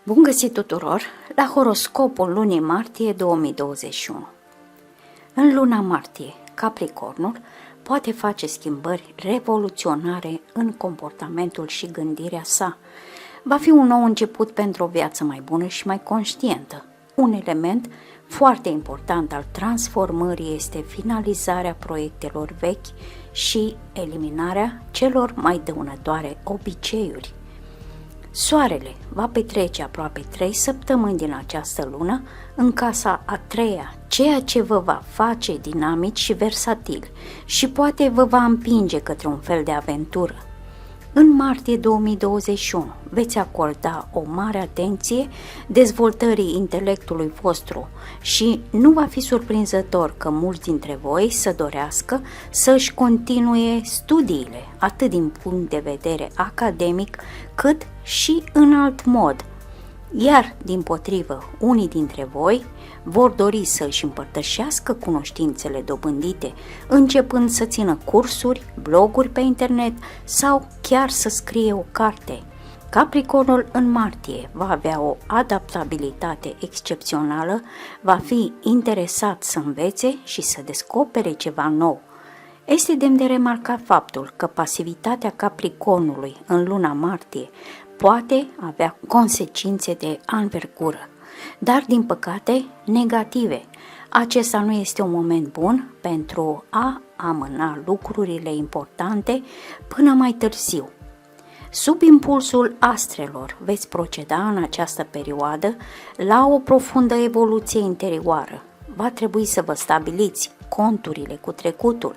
Bun găsit tuturor la horoscopul lunii martie 2021. În luna martie, Capricornul poate face schimbări revoluționare în comportamentul și gândirea sa. Va fi un nou început pentru o viață mai bună și mai conștientă. Un element foarte important al transformării este finalizarea proiectelor vechi și eliminarea celor mai dăunătoare obiceiuri. Soarele va petrece aproape 3 săptămâni din această lună în casa a treia, ceea ce vă va face dinamici și versatili și poate vă va împinge către un fel de aventură. În martie 2021 veți acorda o mare atenție dezvoltării intelectului vostru și nu va fi surprinzător că mulți dintre voi să dorească să-și continue studiile, atât din punct de vedere academic, cât și în alt mod. Iar, dimpotrivă, unii dintre voi vor dori să își împărtășească cunoștințele dobândite, începând să țină cursuri, bloguri pe internet sau chiar să scrie o carte. Capricornul în martie va avea o adaptabilitate excepțională, va fi interesat să învețe și să descopere ceva nou. Este demn de remarcat faptul că pasivitatea Capricornului în luna martie poate avea consecințe de anvergură, dar din păcate negative. Acesta nu este un moment bun pentru a amâna lucrurile importante până mai târziu. Sub impulsul astrelor veți proceda în această perioadă la o profundă evoluție interioară. Va trebui să vă stabiliți conturile cu trecutul,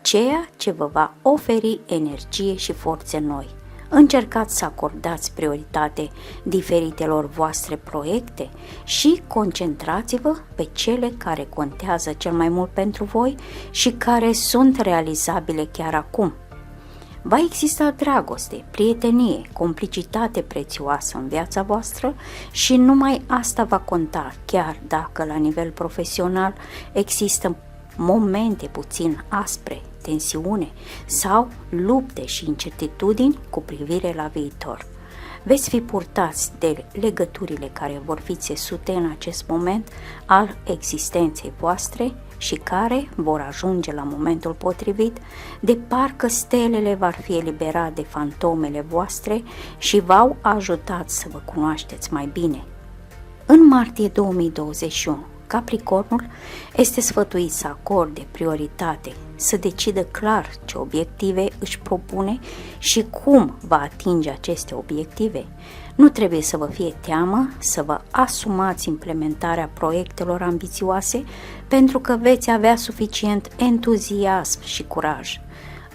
ceea ce vă va oferi energie și forțe noi. Încercați să acordați prioritate diferitelor voastre proiecte și concentrați-vă pe cele care contează cel mai mult pentru voi și care sunt realizabile chiar acum. Va exista dragoste, prietenie, complicitate prețioasă în viața voastră și numai asta va conta, chiar dacă la nivel profesional există momente puțin aspre, tensiune sau lupte și incertitudini cu privire la viitor. Veți fi purtați de legăturile care vor fi țesute în acest moment al existenței voastre și care vor ajunge la momentul potrivit, de parcă stelele vor fi eliberate de fantomele voastre și v-au ajutat să vă cunoașteți mai bine. În martie 2021, Capricornul este sfătuit să acorde prioritate, să decidă clar ce obiective își propune și cum va atinge aceste obiective. Nu trebuie să vă fie teamă să vă asumați implementarea proiectelor ambițioase, pentru că veți avea suficient entuziasm și curaj.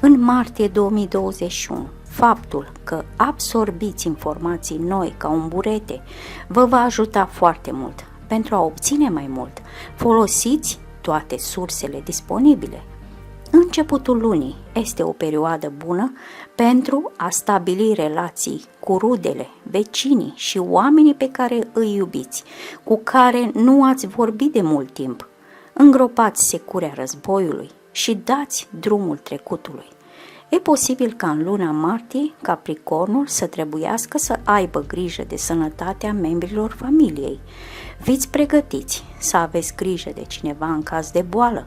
În martie 2021, faptul că absorbiți informații noi ca un burete vă va ajuta foarte mult. Pentru a obține mai mult, folosiți toate sursele disponibile. Începutul lunii este o perioadă bună pentru a stabili relații cu rudele, vecinii și oamenii pe care îi iubiți, cu care nu ați vorbit de mult timp. Îngropați securea războiului și dați drumul trecutului. E posibil ca în luna martie Capricornul să trebuiască să aibă grijă de sănătatea membrilor familiei. Fiți pregătiți să aveți grijă de cineva în caz de boală.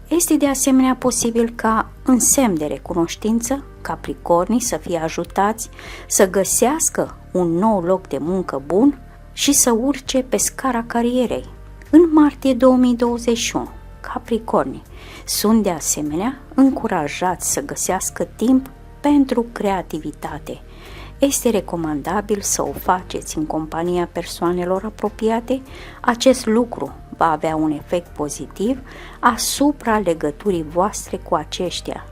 Este de asemenea posibil ca, în semn de recunoștință, Capricornii să fie ajutați să găsească un nou loc de muncă bun și să urce pe scara carierei. În martie 2021, Capricornii sunt de asemenea încurajați să găsească timp pentru creativitate. Este recomandabil să o faceți în compania persoanelor apropiate. Acest lucru va avea un efect pozitiv asupra legăturii voastre cu aceștia.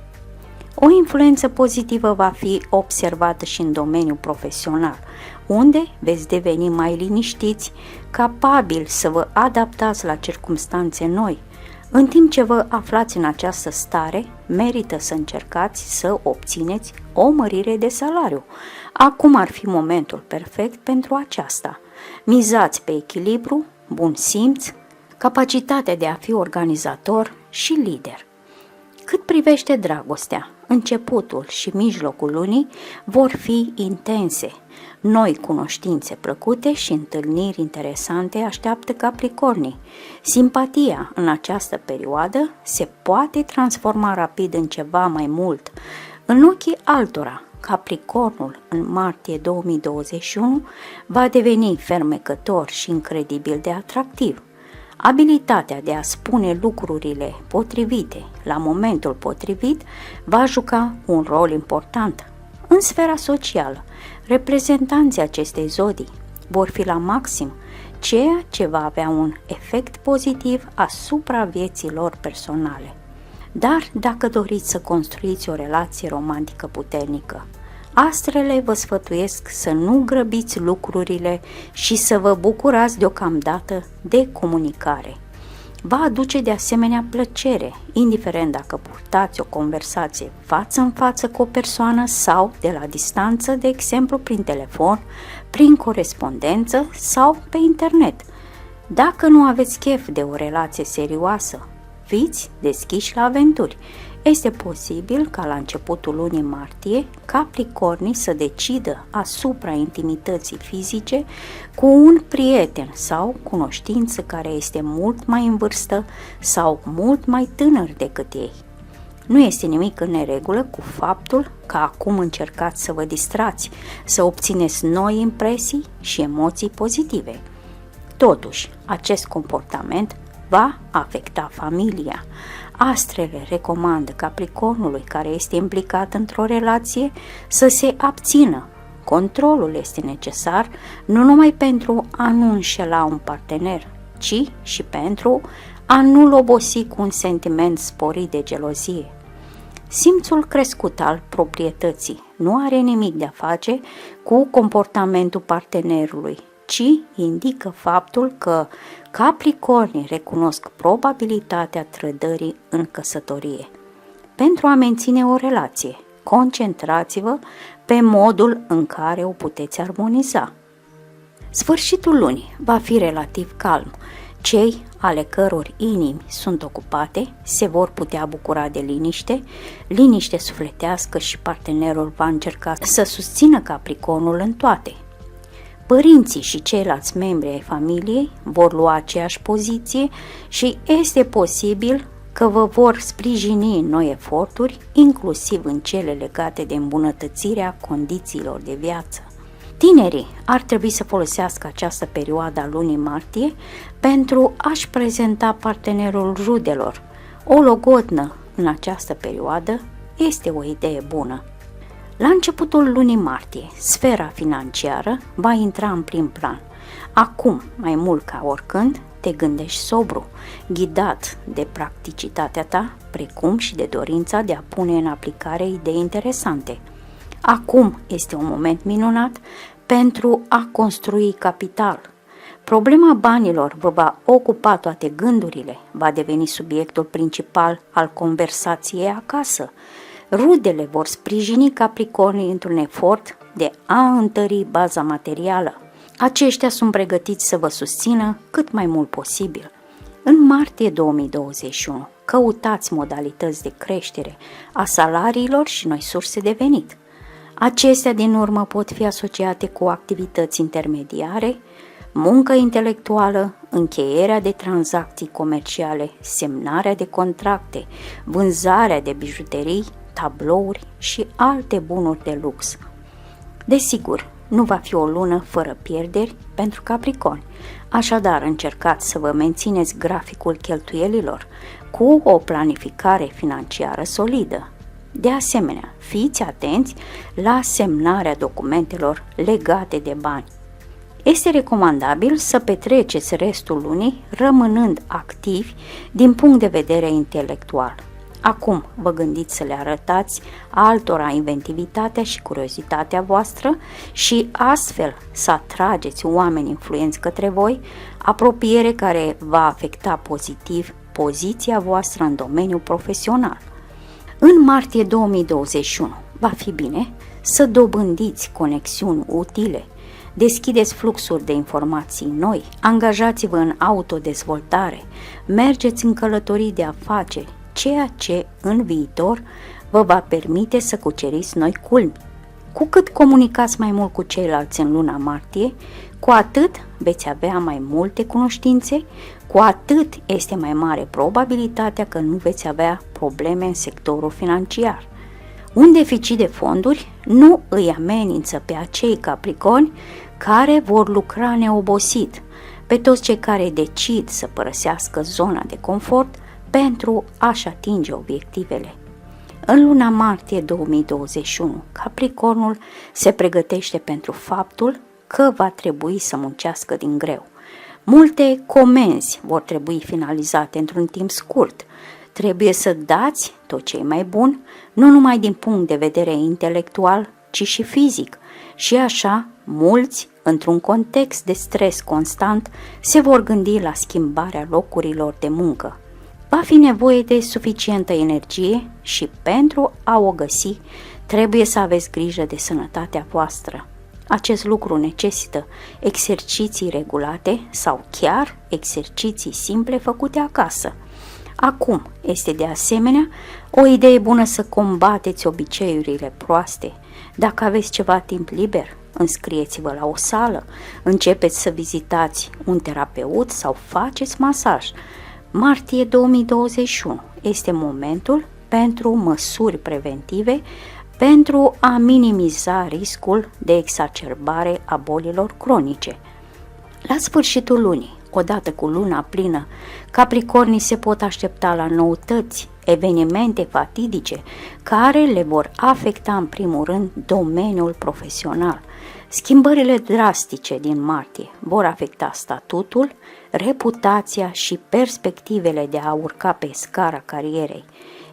O influență pozitivă va fi observată și în domeniul profesional, unde veți deveni mai liniștiți, capabili să vă adaptați la circumstanțe noi. În timp ce vă aflați în această stare, merită să încercați să obțineți o mărire de salariu. Acum ar fi momentul perfect pentru aceasta. Mizați pe echilibru, bun simț, capacitatea de a fi organizator și lider. Cât privește dragostea, începutul și mijlocul lunii vor fi intense. Noi cunoștințe plăcute și întâlniri interesante așteaptă Capricornii. Simpatia în această perioadă se poate transforma rapid în ceva mai mult. În ochii altora, Capricornul în martie 2021 va deveni fermecător și incredibil de atractiv. Abilitatea de a spune lucrurile potrivite la momentul potrivit va juca un rol important. În sfera socială, reprezentanții acestei zodii vor fi la maxim, ceea ce va avea un efect pozitiv asupra vieții lor personale. Dar dacă doriți să construiți o relație romantică puternică, astrele vă sfătuiesc să nu grăbiți lucrurile și să vă bucurați deocamdată de comunicare. Va aduce de asemenea plăcere, indiferent dacă purtați o conversație față în față cu o persoană sau de la distanță, de exemplu prin telefon, prin corespondență sau pe internet. Dacă nu aveți chef de o relație serioasă, fiți deschiși la aventuri. Este posibil ca la începutul lunii martie Capricornii să decidă asupra intimității fizice cu un prieten sau cunoștință care este mult mai în vârstă sau mult mai tânăr decât ei. Nu este nimic în neregulă cu faptul că acum încercați să vă distrați, să obțineți noi impresii și emoții pozitive. Totuși, acest comportament va afecta familia. Astrele recomandă Capricornului care este implicat într-o relație să se abțină. Controlul este necesar nu numai pentru a nu înșela un partener, ci și pentru a nu-l obosi cu un sentiment sporit de gelozie. Simțul crescut al proprietății nu are nimic de a face cu comportamentul partenerului, ci indică faptul că Capricornii recunosc probabilitatea trădării în căsătorie. Pentru a menține o relație, concentrați-vă pe modul în care o puteți armoniza. Sfârșitul lunii va fi relativ calm. Cei ale căror inimi sunt ocupate se vor putea bucura de liniște sufletească și partenerul va încerca să susțină Capricornul în toate. Părinții și ceilalți membri ai familiei vor lua aceeași poziție și este posibil că vă vor sprijini în noi eforturi, inclusiv în cele legate de îmbunătățirea condițiilor de viață. Tinerii ar trebui să folosească această perioadă a lunii martie pentru a-și prezenta partenerul rudelor. O logodnă în această perioadă este o idee bună. La începutul lunii martie, sfera financiară va intra în prim plan. Acum, mai mult ca oricând, te gândești sobru, ghidat de practicitatea ta, precum și de dorința de a pune în aplicare idei interesante. Acum este un moment minunat pentru a construi capital. Problema banilor vă va ocupa toate gândurile, va deveni subiectul principal al conversației acasă. Rudele vor sprijini Capricornii într-un efort de a întări baza materială. Aceștia sunt pregătiți să vă susțină cât mai mult posibil. În martie 2021, căutați modalități de creștere a salariilor și noi surse de venit. Acestea din urmă pot fi asociate cu activități intermediare, muncă intelectuală, încheierea de tranzacții comerciale, semnarea de contracte, vânzarea de bijuterii, tablouri și alte bunuri de lux. Desigur, nu va fi o lună fără pierderi pentru Capricorni, așadar încercați să vă mențineți graficul cheltuielilor cu o planificare financiară solidă. De asemenea, fiți atenți la semnarea documentelor legate de bani. Este recomandabil să petreceți restul lunii rămânând activi din punct de vedere intelectual. Acum vă gândiți să le arătați altora inventivitatea și curiozitatea voastră și astfel să atrageți oameni influenți către voi, apropiere care va afecta pozitiv poziția voastră în domeniul profesional. În martie 2021 va fi bine să dobândiți conexiuni utile, deschideți fluxuri de informații noi, angajați-vă în autodezvoltare, mergeți în călătorii de afaceri, ceea ce în viitor vă va permite să cuceriți noi culmi. Cu cât comunicați mai mult cu ceilalți în luna martie, cu atât veți avea mai multe cunoștințe, cu atât este mai mare probabilitatea că nu veți avea probleme în sectorul financiar. Un deficit de fonduri nu îi amenință pe acei capricorni care vor lucra neobosit, pe toți cei care decid să părăsească zona de confort pentru a-și atinge obiectivele. În luna martie 2021, Capricornul se pregătește pentru faptul că va trebui să muncească din greu. Multe comenzi vor trebui finalizate într-un timp scurt. Trebuie să dați tot ce e mai bun, nu numai din punct de vedere intelectual, ci și fizic. Și așa, mulți, într-un context de stres constant, se vor gândi la schimbarea locurilor de muncă. Va fi nevoie de suficientă energie și pentru a o găsi, trebuie să aveți grijă de sănătatea voastră. Acest lucru necesită exerciții regulate sau chiar exerciții simple făcute acasă. Acum este de asemenea o idee bună să combateți obiceiurile proaste. Dacă aveți ceva timp liber, înscrieți-vă la o sală, începeți să vizitați un terapeut sau faceți masaj. Martie 2021 este momentul pentru măsuri preventive pentru a minimiza riscul de exacerbare a bolilor cronice. La sfârșitul lunii, odată cu luna plină, Capricornii se pot aștepta la noutăți, evenimente fatidice, care le vor afecta în primul rând domeniul profesional. Schimbările drastice din martie vor afecta statutul, reputația și perspectivele de a urca pe scara carierei.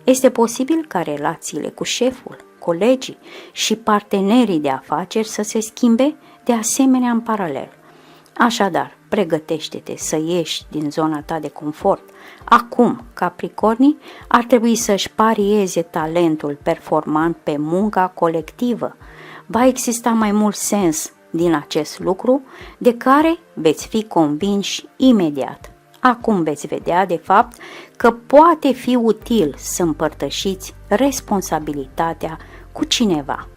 Este posibil ca relațiile cu șeful, colegii și partenerii de afaceri să se schimbe de asemenea în paralel. Așadar, pregătește-te să ieși din zona ta de confort. Acum, Capricornii ar trebui să-și parieze talentul performant pe munca colectivă. Va exista mai mult sens din acest lucru, de care veți fi convinși imediat. Acum veți vedea, de fapt, că poate fi util să împărtășiți responsabilitatea cu cineva.